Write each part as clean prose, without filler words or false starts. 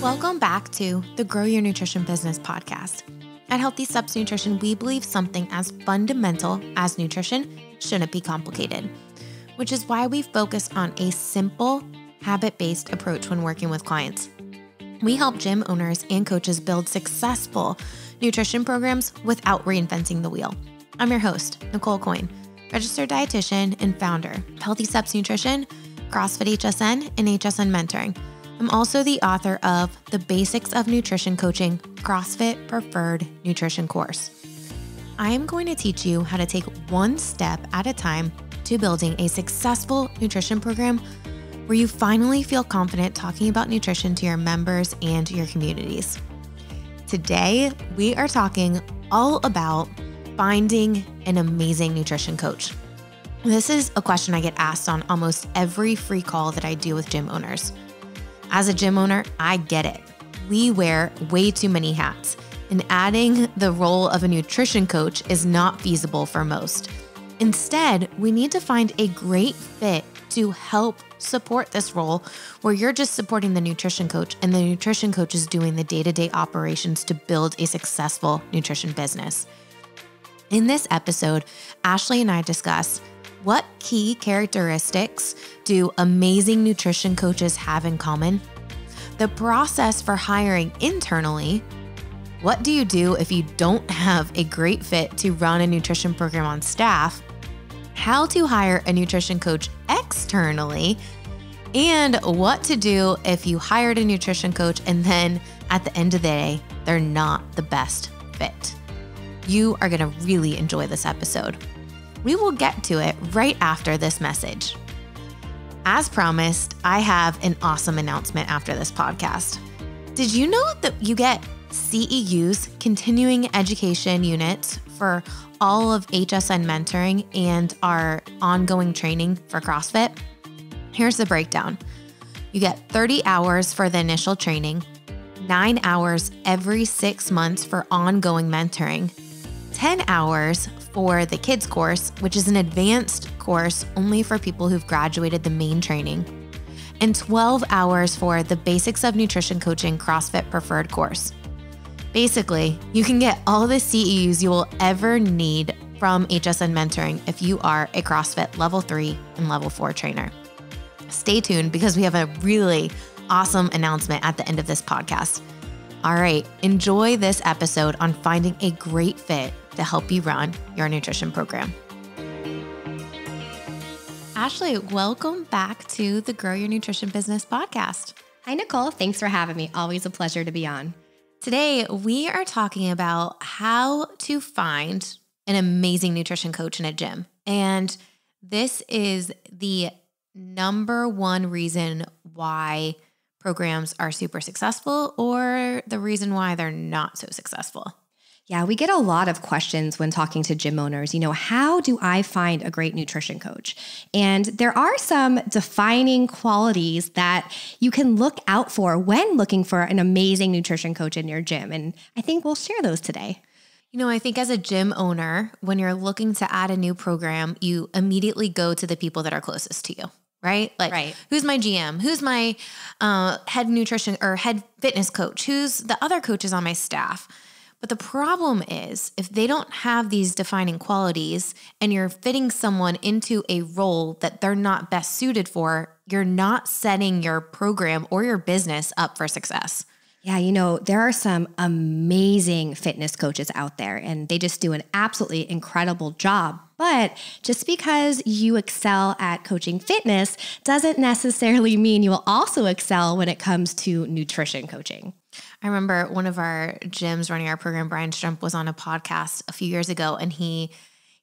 Welcome back to the Grow Your Nutrition Business podcast. At Healthy Steps Nutrition, we believe something as fundamental as nutrition shouldn't be complicated, which is why we focus on a simple, habit-based approach when working with clients. We help gym owners and coaches build successful nutrition programs without reinventing the wheel. I'm your host, Nicole Aucoin, registered dietitian and founder of Healthy Steps Nutrition, CrossFit HSN, and HSN Mentoring. I'm also the author of the Basics of Nutrition Coaching CrossFit Preferred Nutrition course. I am going to teach you how to take one step at a time to building a successful nutrition program where you finally feel confident talking about nutrition to your members and your communities. Today, we are talking all about finding an amazing nutrition coach. This is a question I get asked on almost every free call that I do with gym owners. As a gym owner, I get it. We wear way too many hats, and adding the role of a nutrition coach is not feasible for most. Instead, we need to find a great fit to help support this role where you're just supporting the nutrition coach and the nutrition coach is doing the day-to-day operations to build a successful nutrition business. In this episode, Ashley and I discuss what key characteristics do amazing nutrition coaches have in common? The process for hiring internally. What do you do if you don't have a great fit to run a nutrition program on staff? How to hire a nutrition coach externally, and what to do if you hired a nutrition coach and then at the end of the day, they're not the best fit. You are going to really enjoy this episode. We will get to it right after this message. As promised, I have an awesome announcement after this podcast. Did you know that you get CEUs, Continuing Education Units, for all of HSN Mentoring and our ongoing training for CrossFit? Here's the breakdown. You get 30 hours for the initial training, 9 hours every 6 months for ongoing mentoring, 10 hours for the kids course, which is an advanced course only for people who've graduated the main training, and 12 hours for the Basics of Nutrition Coaching CrossFit Preferred course. Basically, you can get all the CEUs you will ever need from HSN Mentoring if you are a CrossFit Level 3 and Level 4 trainer. Stay tuned because we have a really awesome announcement at the end of this podcast. All right, enjoy this episode on finding a great fit to help you run your nutrition program. Ashley, welcome back to the Grow Your Nutrition Business podcast. Hi, Nicole. Thanks for having me. Always a pleasure to be on. Today, we are talking about how to find an amazing nutrition coach in a gym. And this is the number one reason why programs are super successful or the reason why they're not so successful. Yeah, we get a lot of questions when talking to gym owners. How do I find a great nutrition coach? And there are some defining qualities that you can look out for when looking for an amazing nutrition coach in your gym. And I think we'll share those today. I think as a gym owner, when you're looking to add a new program, you immediately go to the people that are closest to you. Right? Like, Who's my GM? Who's my head nutrition or head fitness coach? Who's the other coaches on my staff? But the problem is if they don't have these defining qualities and you're fitting someone into a role that they're not best suited for, you're not setting your program or your business up for success. Yeah, there are some amazing fitness coaches out there and they just do an absolutely incredible job. But just because you excel at coaching fitness doesn't necessarily mean you will also excel when it comes to nutrition coaching. I remember one of our gyms running our program, Brian Strump, was on a podcast a few years ago, and he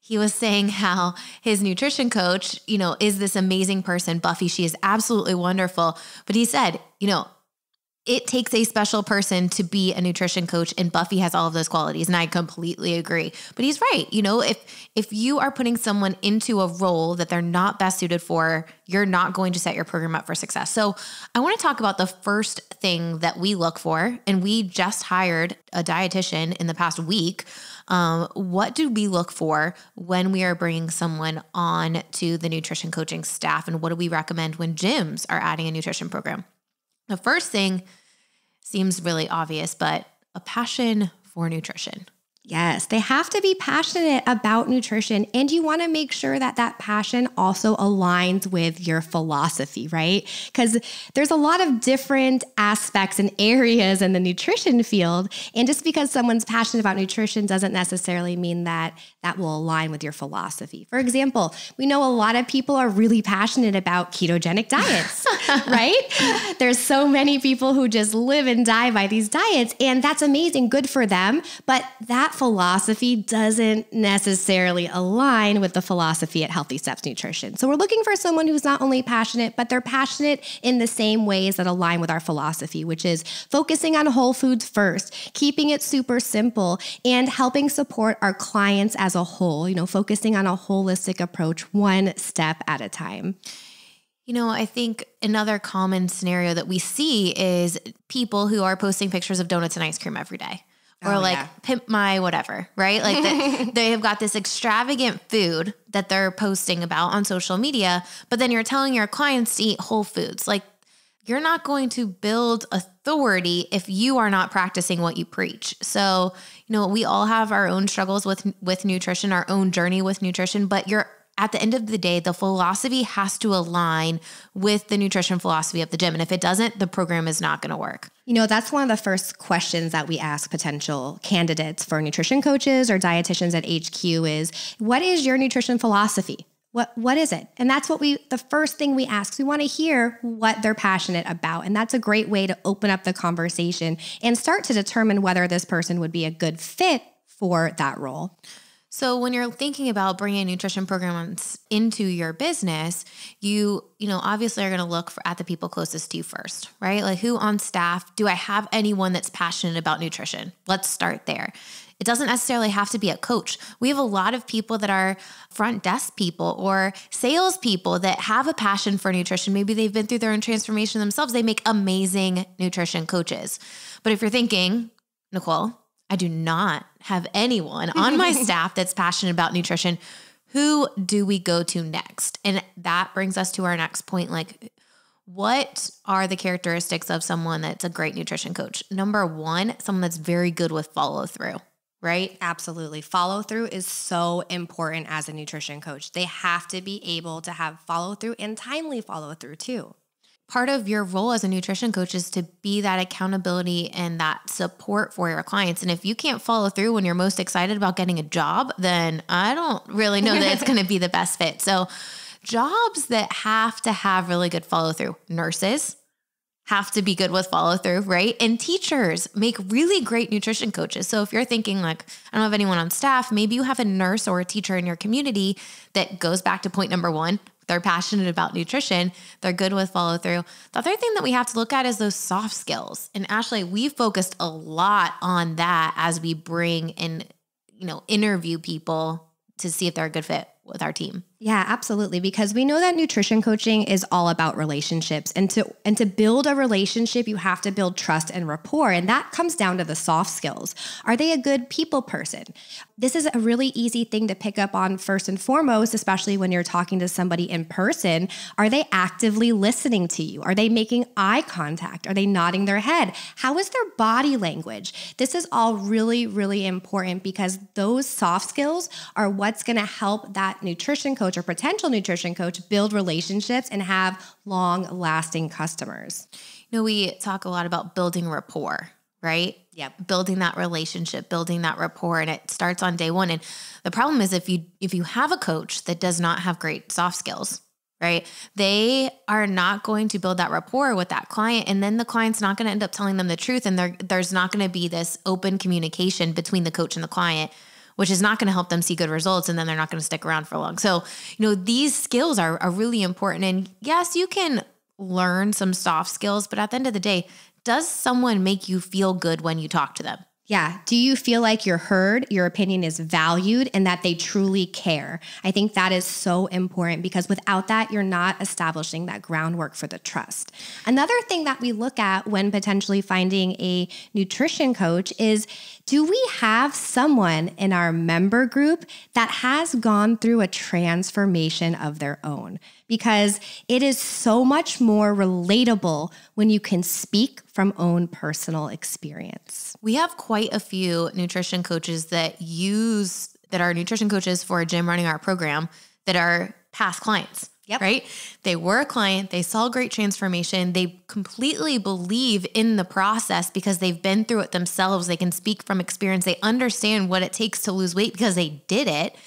was saying how his nutrition coach, is this amazing person, Buffy. She is absolutely wonderful. But he said, it takes a special person to be a nutrition coach, and Buffy has all of those qualities. And I completely agree. But he's right. If you are putting someone into a role that they're not best suited for, you're not going to set your program up for success. So I want to talk about the first thing that we look for. And we just hired a dietitian in the past week. What do we look for when we are bringing someone on to the nutrition coaching staff? And what do we recommend when gyms are adding a nutrition program? The first thing seems really obvious, but a passion for nutrition. Yes, they have to be passionate about nutrition, and you want to make sure that that passion also aligns with your philosophy, right? Because there's a lot of different aspects and areas in the nutrition field, and just because someone's passionate about nutrition doesn't necessarily mean that that will align with your philosophy. For example, we know a lot of people are really passionate about ketogenic diets, right? There's so many people who just live and die by these diets, and that's amazing, good for them, but that philosophy doesn't necessarily align with the philosophy at Healthy Steps Nutrition. So we're looking for someone who's not only passionate, but they're passionate in the same ways that align with our philosophy, which is focusing on whole foods first, keeping it super simple, and helping support our clients as a whole, focusing on a holistic approach, one step at a time. I think another common scenario that we see is people who are posting pictures of donuts and ice cream every day. Or pimp my whatever, right? Like they have got this extravagant food that they're posting about on social media, but then you're telling your clients to eat whole foods. Like you're not going to build authority if you are not practicing what you preach. So, we all have our own struggles with nutrition, our own journey with nutrition, but at the end of the day, the philosophy has to align with the nutrition philosophy of the gym. And if it doesn't, the program is not going to work. That's one of the first questions that we ask potential candidates for nutrition coaches or dietitians at HQ is, what is your nutrition philosophy? What is it? And that's the first thing we ask. We want to hear what they're passionate about. And that's a great way to open up the conversation and start to determine whether this person would be a good fit for that role. So when you're thinking about bringing nutrition programs into your business, you obviously are going to look at the people closest to you first, right? Like who on staff, do I have anyone that's passionate about nutrition? Let's start there. It doesn't necessarily have to be a coach. We have a lot of people that are front desk people or sales people that have a passion for nutrition. Maybe they've been through their own transformation themselves. They make amazing nutrition coaches. But if you're thinking, Nicole, I do not have anyone on my staff that's passionate about nutrition, who do we go to next? And that brings us to our next point. Like, what are the characteristics of someone that's a great nutrition coach? Number one, someone that's very good with follow through, right? Absolutely. Follow through is so important as a nutrition coach. They have to be able to have follow through and timely follow through too. Part of your role as a nutrition coach is to be that accountability and that support for your clients. And if you can't follow through when you're most excited about getting a job, then I don't really know that it's going to be the best fit. So jobs that have to have really good follow through, nurses have to be good with follow through, right? And teachers make really great nutrition coaches. So if you're thinking like, I don't have anyone on staff, maybe you have a nurse or a teacher in your community that goes back to point number one. They're passionate about nutrition. They're good with follow through. The other thing that we have to look at is those soft skills. And Ashley, we've focused a lot on that as we bring and, interview people to see if they're a good fit with our team. Yeah, absolutely. Because we know that nutrition coaching is all about relationships. And to build a relationship, you have to build trust and rapport. And that comes down to the soft skills. Are they a good people person? This is a really easy thing to pick up on first and foremost, especially when you're talking to somebody in person. Are they actively listening to you? Are they making eye contact? Are they nodding their head? How is their body language? This is all really, really important because those soft skills are what's going to help that nutrition coach or potential nutrition coach build relationships and have long-lasting customers. We talk a lot about building rapport, right? Yep. Building that relationship, building that rapport, and it starts on day one. And the problem is if you have a coach that does not have great soft skills, right? They are not going to build that rapport with that client. And then the client's not going to end up telling them the truth. And there's not going to be this open communication between the coach and the client, which is not going to help them see good results. And then they're not going to stick around for long. So, these skills are really important. And yes, you can learn some soft skills, but at the end of the day, does someone make you feel good when you talk to them? Yeah. Do you feel like you're heard, your opinion is valued, and that they truly care? I think that is so important because without that, you're not establishing that groundwork for the trust. Another thing that we look at when potentially finding a nutrition coach is, do we have someone in our member group that has gone through a transformation of their own? because it is so much more relatable when you can speak from own personal experience. We have quite a few nutrition coaches that are nutrition coaches for a gym running our program that are past clients. Yep. Right? They were a client. They saw great transformation. They completely believe in the process because they've been through it themselves. They can speak from experience. They understand what it takes to lose weight because they did it.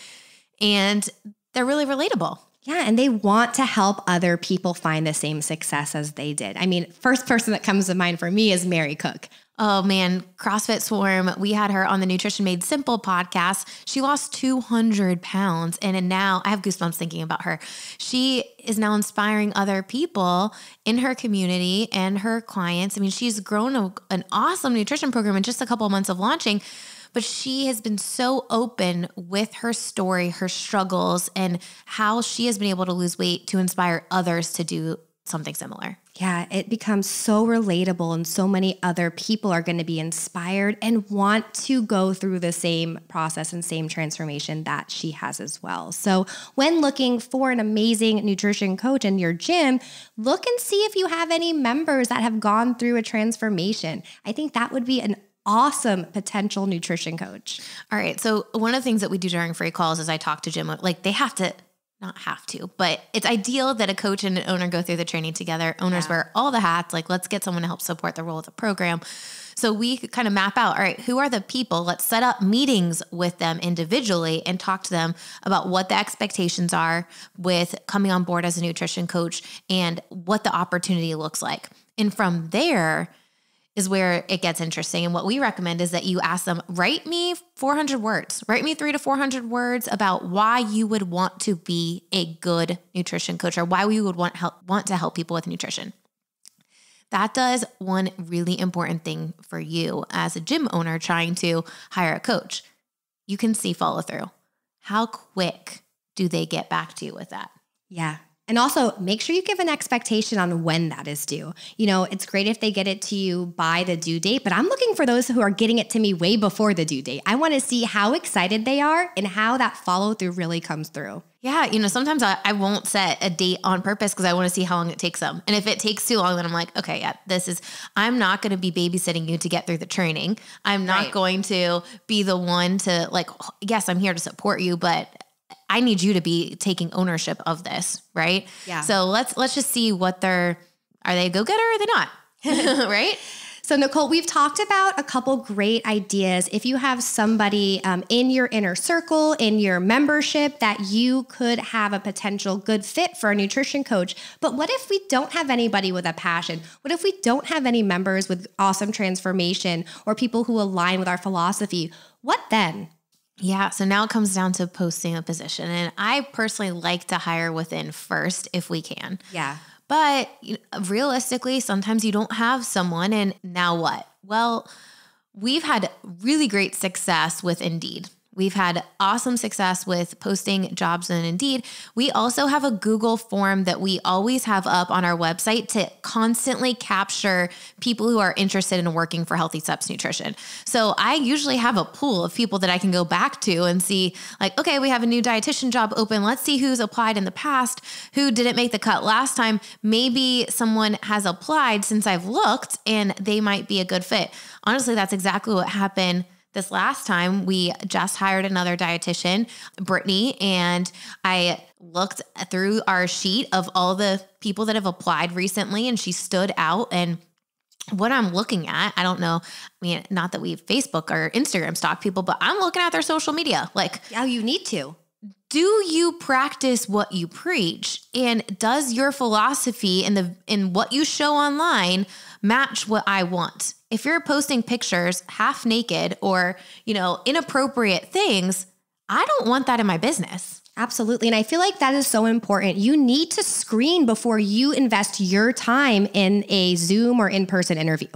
And they're really relatable. Yeah, and they want to help other people find the same success as they did. I mean, first person that comes to mind for me is Mary Cook. Oh man, CrossFit Swarm. We had her on the Nutrition Made Simple podcast. She lost 200 pounds. And now I have goosebumps thinking about her. She is now inspiring other people in her community and her clients. I mean, she's grown an awesome nutrition program in just a couple of months of launching, but she has been so open with her story, her struggles, and how she has been able to lose weight to inspire others to do something similar. Yeah, it becomes so relatable, and so many other people are going to be inspired and want to go through the same process and same transformation that she has as well. So when looking for an amazing nutrition coach in your gym, look and see if you have any members that have gone through a transformation. I think that would be an awesome potential nutrition coach. All right. So one of the things that we do during free calls is I talk to gym, like they have to, not have to, but it's ideal that a coach and an owner go through the training together. Owners wear all the hats. Like, let's get someone to help support the role of the program. So we kind of map out, all right, who are the people? Let's set up meetings with them individually and talk to them about what the expectations are with coming on board as a nutrition coach and what the opportunity looks like. And from there is where it gets interesting. And what we recommend is that you ask them, write me 400 words, write me 300 to 400 words about why you would want to be a good nutrition coach or why we would want to help people with nutrition. That does one really important thing for you as a gym owner trying to hire a coach. You can see follow through. How quick do they get back to you with that? Yeah. And also make sure you give an expectation on when that is due. You know, it's great if they get it to you by the due date, but I'm looking for those who are getting it to me way before the due date. I want to see how excited they are and how that follow through really comes through. Yeah. You know, sometimes I won't set a date on purpose because I want to see how long it takes them. And if it takes too long, then I'm like, okay, yeah, I'm not going to be babysitting you to get through the training. I'm not going to be the one to like, yes, I'm here to support you, but I need you to be taking ownership of this, right? Yeah. So let's just see what are they a go-getter or are they not? Right? So Nicole, we've talked about a couple great ideas. If you have somebody in your inner circle, in your membership that you could have a potential good fit for a nutrition coach, but what if we don't have anybody with a passion? What if we don't have any members with awesome transformation or people who align with our philosophy? What then? Yeah. So now it comes down to posting a position. And I personally like to hire within first if we can. Yeah. But realistically, sometimes you don't have someone and now what? Well, we've had really great success with Indeed. We've had awesome success with posting jobs in Indeed. We also have a Google form that we always have up on our website to constantly capture people who are interested in working for Healthy Steps Nutrition. So I usually have a pool of people that I can go back to and see like, okay, we have a new dietitian job open. Let's see who's applied in the past, who didn't make the cut last time. Maybe someone has applied since I've looked and they might be a good fit. Honestly, that's exactly what happened this last time. We just hired another dietitian, Brittany, and I looked through our sheet of all the people that have applied recently, and she stood out. And what I'm looking at, I don't know, I mean, not that we Facebook or Instagram stalk people, but I'm looking at their social media. Like, oh, you need to. Do you practice what you preach? And does your philosophy in what you show online match what I want? If you're posting pictures half naked or, inappropriate things, I don't want that in my business. Absolutely. And I feel like that is so important. You need to screen before you invest your time in a Zoom or in-person interview.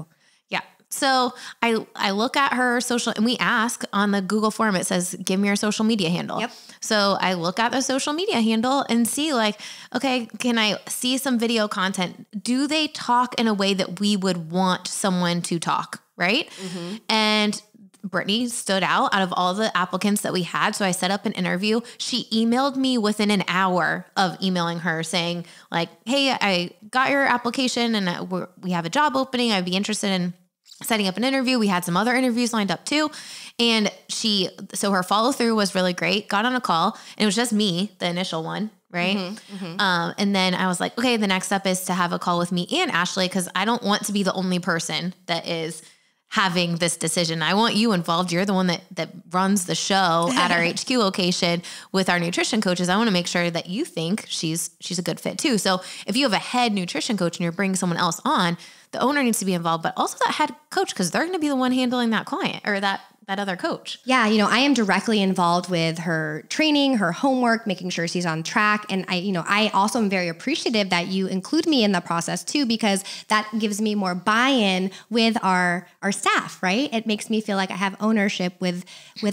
Yeah. So I look at her social and we ask on the Google form, it says, give me your social media handle. Yep. So I look at the social media handle and see like, okay, can I see some video content? Do they talk in a way that we would want someone to talk? Right. Mm-hmm. And Brittany stood out of all the applicants that we had. So I set up an interview. She emailed me within an hour of emailing her saying like, hey, I got your application and we have a job opening. I'd be interested in setting up an interview. We had some other interviews lined up too. And so her follow through was really great. Got on a call and it was just me, the initial one. Right. And then I was like, okay, the next step is to have a call with me and Ashley, because I don't want to be the only person that is having this decision. I want you involved. You're the one that runs the show at our HQ location with our nutrition coaches. I want to make sure that you think she's a good fit too. So if you have a head nutrition coach and you're bringing someone else on, the owner needs to be involved, but also that head coach, because they're going to be the one handling that client or that other coach. Yeah. I am directly involved with her training, her homework, making sure she's on track. And I also am very appreciative that you include me in the process too, because that gives me more buy-in with our staff, right? It makes me feel like I have ownership with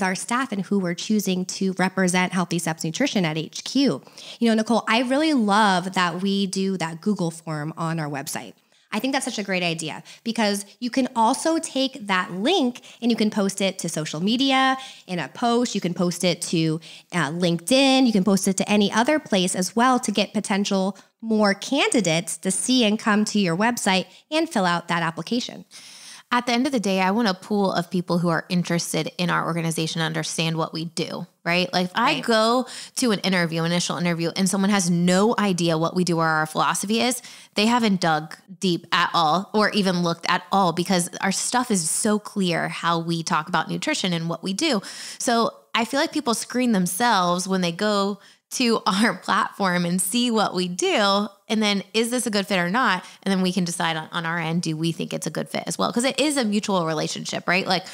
our staff and who we're choosing to represent Healthy Steps Nutrition at HQ. Nicole, I really love that we do that Google form on our website. I think that's such a great idea because you can also take that link and you can post it to social media in a post. You can post it to LinkedIn. You can post it to any other place as well to get potential more candidates to see and come to your website and fill out that application. At the end of the day, I want a pool of people who are interested in our organization and understand what we do, right? Like if I go to an initial interview, and someone has no idea what we do or our philosophy is, they haven't dug deep at all or even looked at all, because our stuff is so clear how we talk about nutrition and what we do. So I feel like people screen themselves when they go to our platform and see what we do. And then is this a good fit or not? And then we can decide on our end, do we think it's a good fit as well? Because it is a mutual relationship, right? Like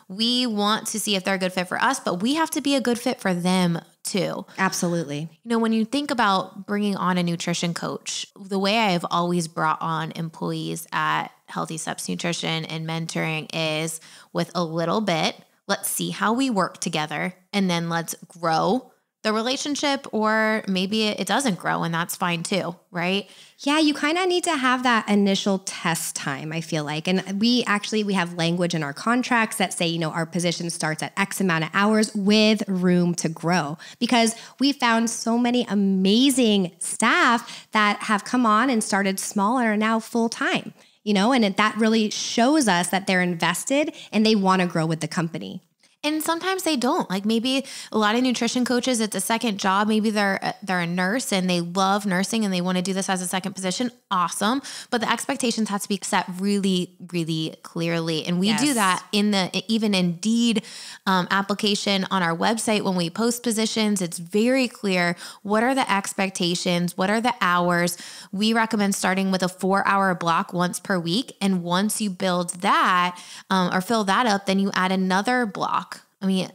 we want to see if they're a good fit for us, but we have to be a good fit for them too. Absolutely. When you think about bringing on a nutrition coach, the way I have always brought on employees at Healthy Steps Nutrition and Mentoring is with a little bit, let's see how we work together, and then let's grow the relationship, or maybe it doesn't grow, and that's fine too, right? Yeah, you kind of need to have that initial test time, I feel like. And we have language in our contracts that say, our position starts at X amount of hours with room to grow, because we found so many amazing staff that have come on and started small and are now full-time, and that really shows us that they're invested and they want to grow with the company. And sometimes they don't. Like maybe a lot of nutrition coaches, it's a second job. Maybe they're a nurse and they love nursing and they want to do this as a second position. Awesome. But the expectations have to be set really, really clearly. And we do that in the even Indeed application on our website. When we post positions, it's very clear. What are the expectations? What are the hours? We recommend starting with a 4-hour block once per week. And once you build that or fill that up, then you add another block.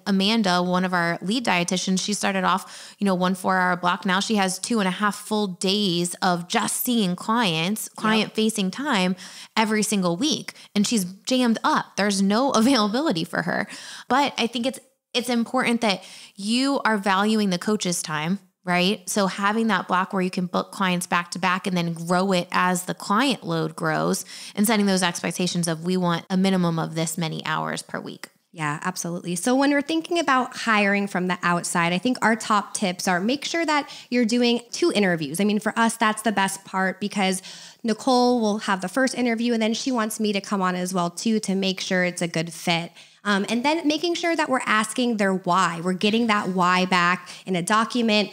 Amanda, one of our lead dietitians, she started off, 1 4-hour block. Now she has 2.5 full days of just seeing clients, client-facing time every single week. And she's jammed up. There's no availability for her. But I think it's important that you are valuing the coach's time, right? So having that block where you can book clients back to back and then grow it as the client load grows, and setting those expectations of we want a minimum of this many hours per week. Yeah, absolutely. So when we're thinking about hiring from the outside, I think our top tips are make sure that you're doing 2 interviews. For us, that's the best part, because Nicole will have the first interview and then she wants me to come on as well too, to make sure it's a good fit. And then making sure that we're asking their why. We're getting that why back in a document,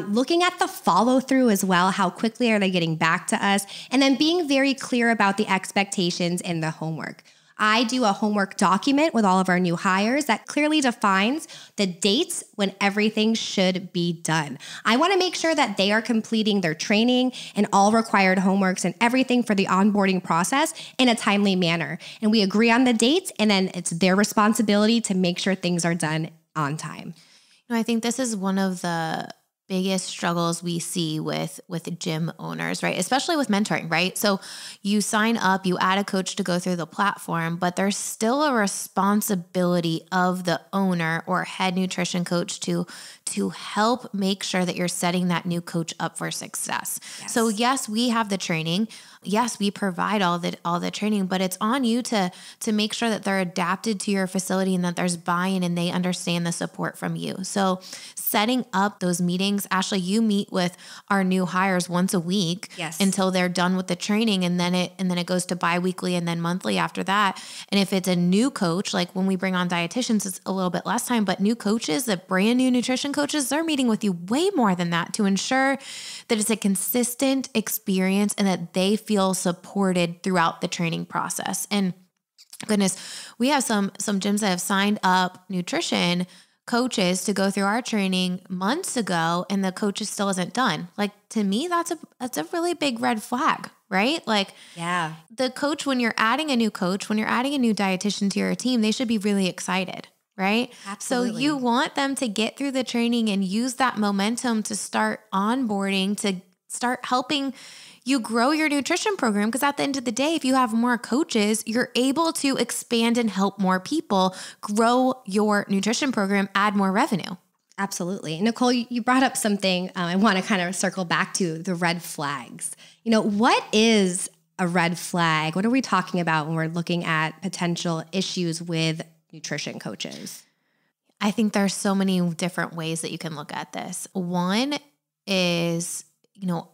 looking at the follow through as well. How quickly are they getting back to us? And then being very clear about the expectations in the homework. I do a homework document with all of our new hires that clearly defines the dates when everything should be done. I want to make sure that they are completing their training and all required homeworks and everything for the onboarding process in a timely manner. And we agree on the dates, and then it's their responsibility to make sure things are done on time. I think this is one of the biggest struggles we see with gym owners, right? Especially with mentoring, right? So you sign up, you add a coach to go through the platform, but there's still a responsibility of the owner or head nutrition coach to to help make sure that you're setting that new coach up for success. Yes. So yes, we have the training. Yes, we provide all the training, but it's on you to make sure that they're adapted to your facility and that there's buy-in and they understand the support from you. So setting up those meetings, Ashley, you meet with our new hires once a week until they're done with the training. And then it goes to biweekly and then monthly after that. And if it's a new coach, like when we bring on dietitians, it's a little bit less time, but new coaches, the brand new nutrition coaches, they're meeting with you way more than that to ensure that it's a consistent experience and that they feel supported throughout the training process. And goodness, we have some gyms that have signed up nutrition coaches to go through our training months ago, and the coach still isn't done. Like, to me, that's a really big red flag, right? Like, the coach, when you're adding a new coach, when you're adding a new dietitian to your team, they should be really excited, right? Absolutely. So you want them to get through the training and use that momentum to start onboarding, to start helping you grow your nutrition program. Because at the end of the day, if you have more coaches, you're able to expand and help more people grow your nutrition program, add more revenue. Absolutely. Nicole, you brought up something I want to kind of circle back to, the red flags. What is a red flag? What are we talking about when we're looking at potential issues with nutrition coaches? I think there's so many different ways that you can look at this. One is,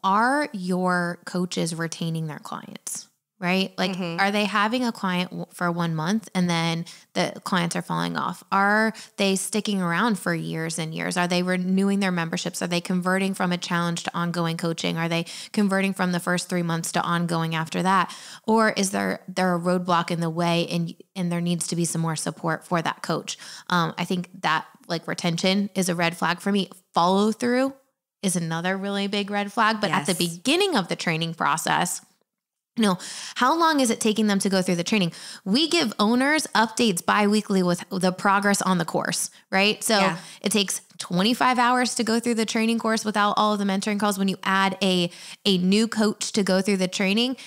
are your coaches retaining their clients, right? Like, are they having a client for 1 month and then the clients are falling off? Are they sticking around for years and years? Are they renewing their memberships? Are they converting from a challenge to ongoing coaching? Are they converting from the first 3 months to ongoing after that? Or is there a roadblock in the way and there needs to be some more support for that coach? I think that, like, retention is a red flag for me. Follow through is another really big red flag. But at the beginning of the training process, how long is it taking them to go through the training? We give owners updates biweekly with the progress on the course, right? So it takes 25 hours to go through the training course without all of the mentoring calls. When you add a new coach to go through the training,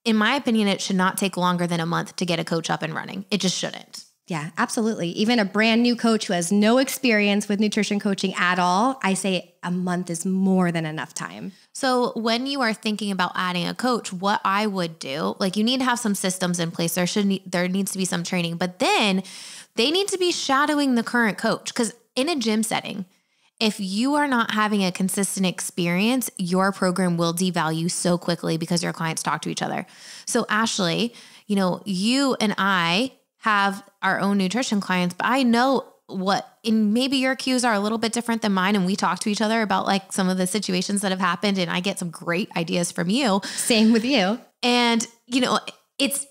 in my opinion, it should not take longer than a month to get a coach up and running. It just shouldn't. Yeah, absolutely. Even a brand new coach who has no experience with nutrition coaching at all, I say a month is more than enough time. So when you are thinking about adding a coach, what I would do, like, you need to have some systems in place. There needs to be some training, but then they need to be shadowing the current coach. Because in a gym setting, if you are not having a consistent experience, your program will devalue so quickly because your clients talk to each other. So Ashley, you and I have our own nutrition clients, but I know and maybe your cues are a little bit different than mine. And we talk to each other about, like, some of the situations that have happened, and I get some great ideas from you. Same with you. And, it's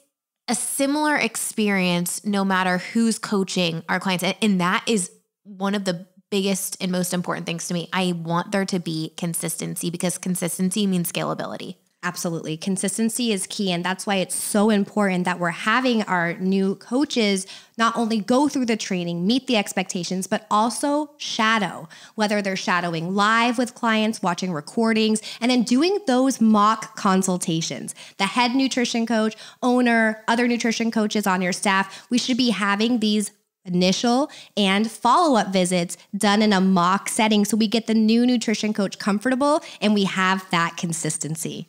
a similar experience no matter who's coaching our clients. And that is one of the biggest and most important things to me. I want there to be consistency, because consistency means scalability. Absolutely. Consistency is key. And that's why it's so important that we're having our new coaches not only go through the training, meet the expectations, but also shadow, whether they're shadowing live with clients, watching recordings, and then doing those mock consultations. The head nutrition coach, owner, other nutrition coaches on your staff, we should be having these initial and follow-up visits done in a mock setting so we get the new nutrition coach comfortable and we have that consistency.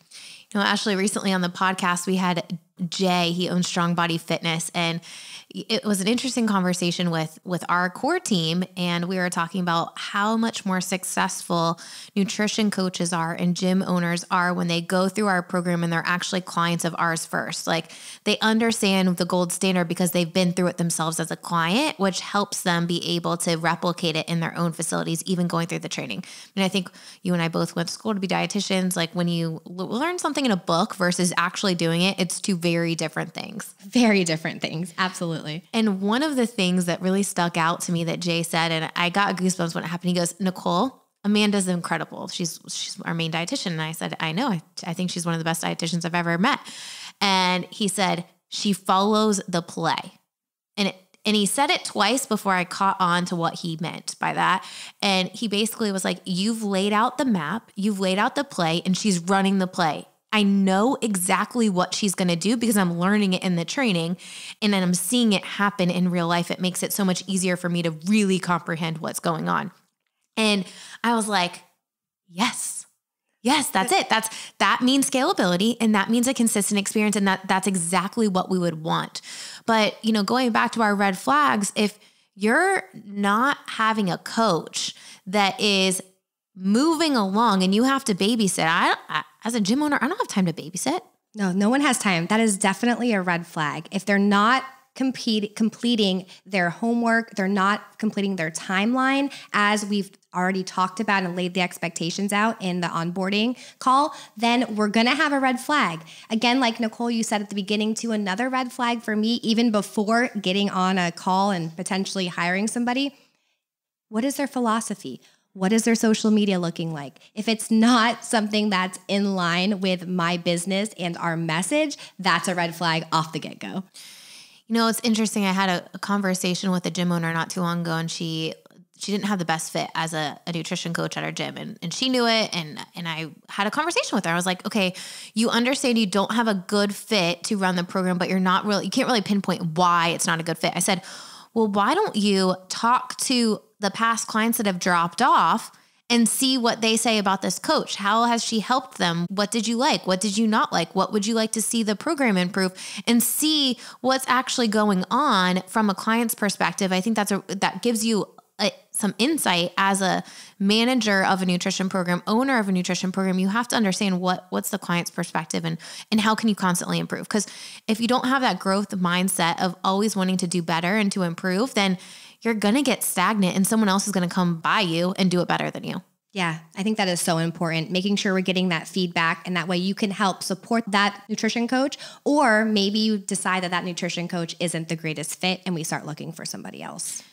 Ashley, recently on the podcast, we had Jay. He owns Strong Body Fitness, and it was an interesting conversation with our core team. And we were talking about how much more successful nutrition coaches are and gym owners are when they go through our program and they're actually clients of ours first. Like, they understand the gold standard because they've been through it themselves as a client, which helps them be able to replicate it in their own facilities, even going through the training. And I think you and I both went to school to be dietitians. Like, when you learn something in a book versus actually doing it, it's two very different things. Very different things. Absolutely. And one of the things that really stuck out to me that Jay said, and I got goosebumps when it happened, he goes, Nicole, Amanda's incredible. She's our main dietitian. And I said, I know, I think she's one of the best dietitians I've ever met. And he said, she follows the play. And he said it twice before I caught on to what he meant by that. And he basically was like, you've laid out the map, you've laid out the play, and she's running the play. I know exactly what she's going to do because I'm learning it in the training, and then I'm seeing it happen in real life. It makes it so much easier for me to really comprehend what's going on. And I was like, yes, that's it. That means scalability, and that means a consistent experience. And that's exactly what we would want. But, going back to our red flags, if you're not having a coach that is moving along and you have to babysit, as a gym owner, I don't have time to babysit. No one has time. That is definitely a red flag. If they're not completing their homework, they're not completing their timeline, as we've already talked about and laid the expectations out in the onboarding call, then we're going to have a red flag. Again, like Nicole, you said at the beginning too, another red flag for me, even before getting on a call and potentially hiring somebody, what is their philosophy? What is their social media looking like? If it's not something that's in line with my business and our message, that's a red flag off the get-go. It's interesting. I had a conversation with a gym owner not too long ago, and she didn't have the best fit as a nutrition coach at our gym, and she knew it. And I had a conversation with her. I was like, okay, you understand you don't have a good fit to run the program, but you can't really pinpoint why it's not a good fit. I said, well, why don't you talk to the past clients that have dropped off and see what they say about this coach? How has she helped them? What did you like? What did you not like? What would you like to see the program improve? And see what's actually going on from a client's perspective. I think that gives you some insight as a manager of a nutrition program, owner of a nutrition program. You have to understand what's the client's perspective and how can you constantly improve? Because if you don't have that growth mindset of always wanting to do better and to improve, then you're going to get stagnant and someone else is going to come by you and do it better than you. Yeah, I think that is so important, making sure we're getting that feedback, and that way you can help support that nutrition coach, or maybe you decide that nutrition coach isn't the greatest fit and we start looking for somebody else.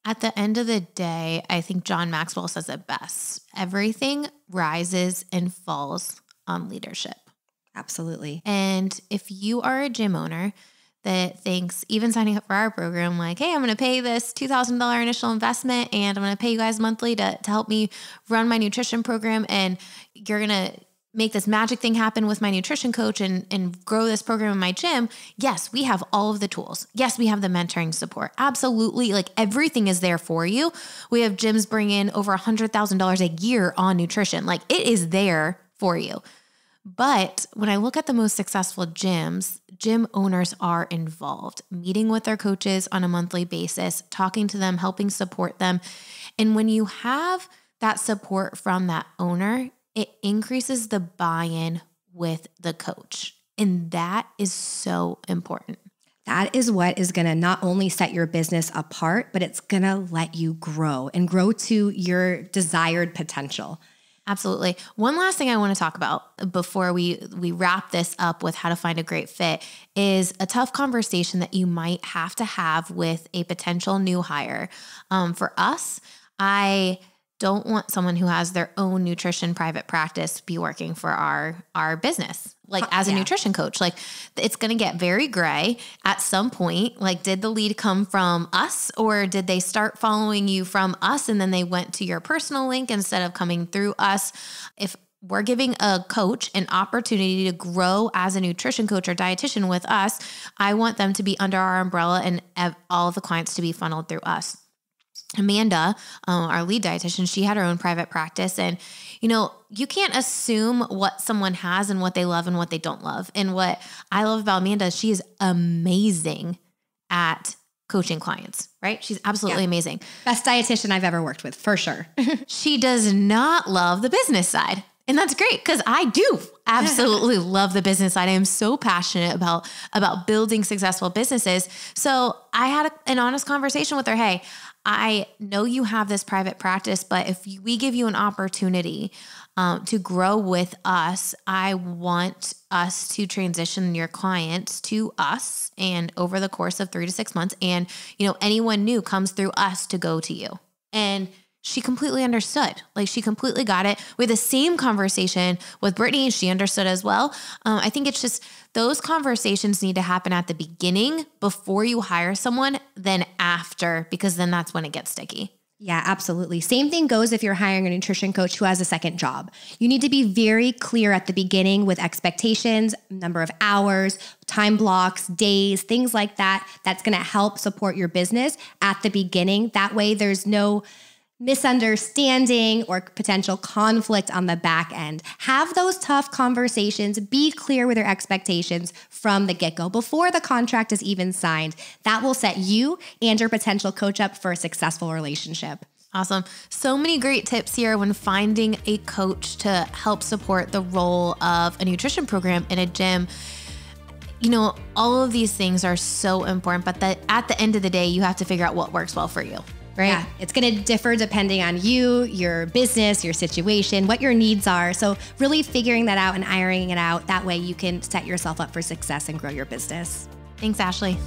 At the end of the day, I think John Maxwell says it best. Everything rises and falls on leadership. Absolutely. And if you are a gym owner that thinks, even signing up for our program, like, hey, I'm going to pay this $2,000 initial investment and I'm going to pay you guys monthly to help me run my nutrition program, and you're going to make this magic thing happen with my nutrition coach and grow this program in my gym. Yes, we have all of the tools. Yes, we have the mentoring support. Absolutely. Like, everything is there for you. We have gyms bring in over $100,000 a year on nutrition. Like, it is there for you. But when I look at the most successful gyms, gym owners are involved, meeting with their coaches on a monthly basis, talking to them, helping support them. And when you have that support from that owner, it increases the buy-in with the coach. And that is so important. That is what is going to not only set your business apart, but it's going to let you grow and grow to your desired potential. Absolutely. One last thing I want to talk about before we wrap this up with how to find a great fit is a tough conversation that you might have to have with a potential new hire. For us, I don't want someone who has their own nutrition private practice be working for our business, like as a nutrition coach. Like, it's going to get very gray at some point. Like, did the lead come from us, or did they start following you from us and then they went to your personal link instead of coming through us? If we're giving a coach an opportunity to grow as a nutrition coach or dietitian with us, I want them to be under our umbrella and all of the clients to be funneled through us. Amanda, our lead dietitian, she had her own private practice, and you can't assume what someone has and what they love and what they don't love. And what I love about Amanda is she is amazing at coaching clients, right? She's absolutely amazing. Best dietitian I've ever worked with, for sure. She does not love the business side. And that's great, because I do absolutely love the business side. I am so passionate about building successful businesses. So I had an honest conversation with her. Hey, I know you have this private practice, but if we give you an opportunity to grow with us, I want us to transition your clients to us, and over the course of 3 to 6 months, and anyone new comes through us to go to you. And she completely understood. Like, she completely got it. We had the same conversation with Brittany. She understood as well. I think it's just those conversations need to happen at the beginning before you hire someone, then after, because then that's when it gets sticky. Yeah, absolutely. Same thing goes if you're hiring a nutrition coach who has a second job. You need to be very clear at the beginning with expectations, number of hours, time blocks, days, things like that. That's going to help support your business at the beginning. That way there's no misunderstanding or potential conflict on the back end. Have those tough conversations. Be clear with your expectations from the get-go before the contract is even signed. That will set you and your potential coach up for a successful relationship. Awesome. So many great tips here when finding a coach to help support the role of a nutrition program in a gym. You know, all of these things are so important, but at the end of the day, you have to figure out what works well for you. Right? Yeah, it's going to differ depending on you, your business, your situation, what your needs are. So really figuring that out and ironing it out. That way you can set yourself up for success and grow your business. Thanks, Ashley.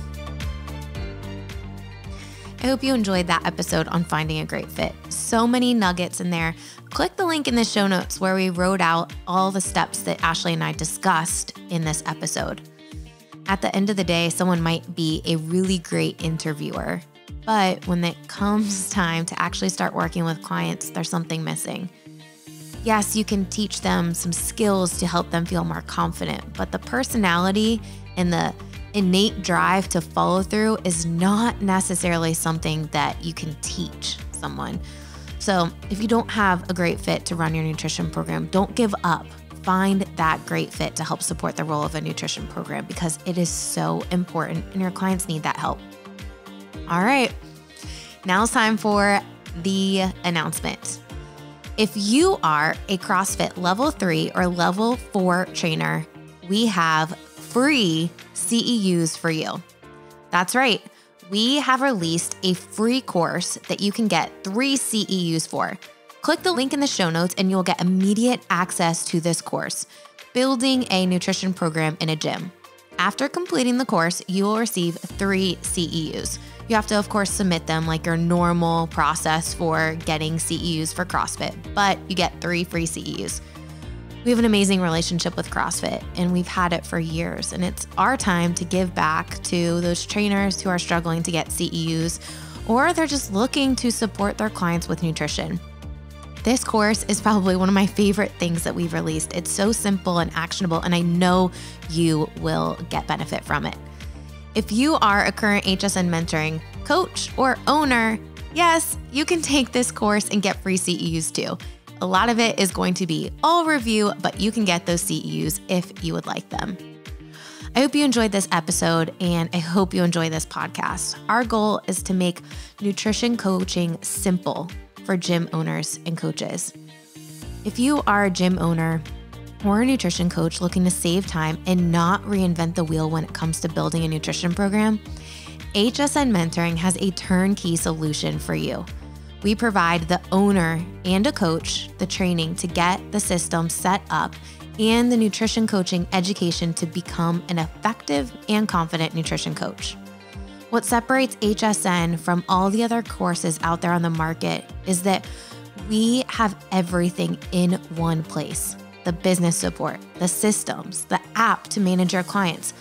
I hope you enjoyed that episode on finding a great fit. So many nuggets in there. Click the link in the show notes where we wrote out all the steps that Ashley and I discussed in this episode. At the end of the day, someone might be a really great interviewer, but when it comes time to actually start working with clients, there's something missing. Yes, you can teach them some skills to help them feel more confident, but the personality and the innate drive to follow through is not necessarily something that you can teach someone. So if you don't have a great fit to run your nutrition program, don't give up. Find that great fit to help support the role of a nutrition program because it is so important and your clients need that help. All right, now it's time for the announcement. If you are a CrossFit level 3 or level 4 trainer, we have free CEUs for you. That's right. We have released a free course that you can get 3 CEUs for. Click the link in the show notes and you'll get immediate access to this course, Building a Nutrition Program in a Gym. After completing the course, you will receive 3 CEUs. You have to, of course, submit them like your normal process for getting CEUs for CrossFit, but you get 3 free CEUs. We have an amazing relationship with CrossFit and we've had it for years, and it's our time to give back to those trainers who are struggling to get CEUs or they're just looking to support their clients with nutrition. This course is probably one of my favorite things that we've released. It's so simple and actionable, and I know you will get benefit from it. If you are a current HSN Mentoring coach or owner, yes, you can take this course and get free CEUs too. A lot of it is going to be all review, but you can get those CEUs if you would like them. I hope you enjoyed this episode, and I hope you enjoy this podcast. Our goal is to make nutrition coaching simple for gym owners and coaches. If you are a gym owner or a nutrition coach looking to save time and not reinvent the wheel when it comes to building a nutrition program, HSN Mentoring has a turnkey solution for you. We provide the owner and a coach the training to get the system set up and the nutrition coaching education to become an effective and confident nutrition coach. What separates HSN from all the other courses out there on the market is that we have everything in one place. The business support, the systems, the app to manage your clients,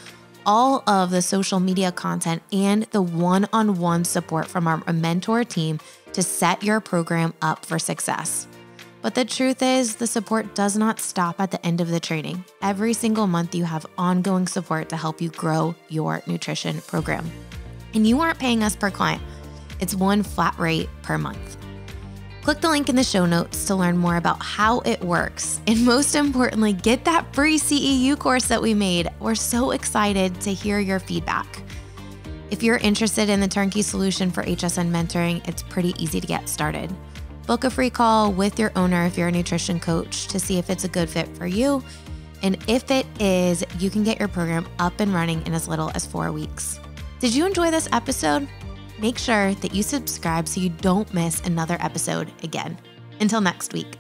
all of the social media content, and the one-on-one support from our mentor team to set your program up for success. But the truth is, the support does not stop at the end of the training. Every single month, you have ongoing support to help you grow your nutrition program. And you aren't paying us per client. It's one flat rate per month. Click the link in the show notes to learn more about how it works. And most importantly, get that free CEU course that we made. We're so excited to hear your feedback. If you're interested in the turnkey solution for HSN Mentoring, it's pretty easy to get started. Book a free call with your owner if you're a nutrition coach to see if it's a good fit for you. And if it is, you can get your program up and running in as little as 4 weeks. Did you enjoy this episode? Make sure that you subscribe so you don't miss another episode again. Until next week.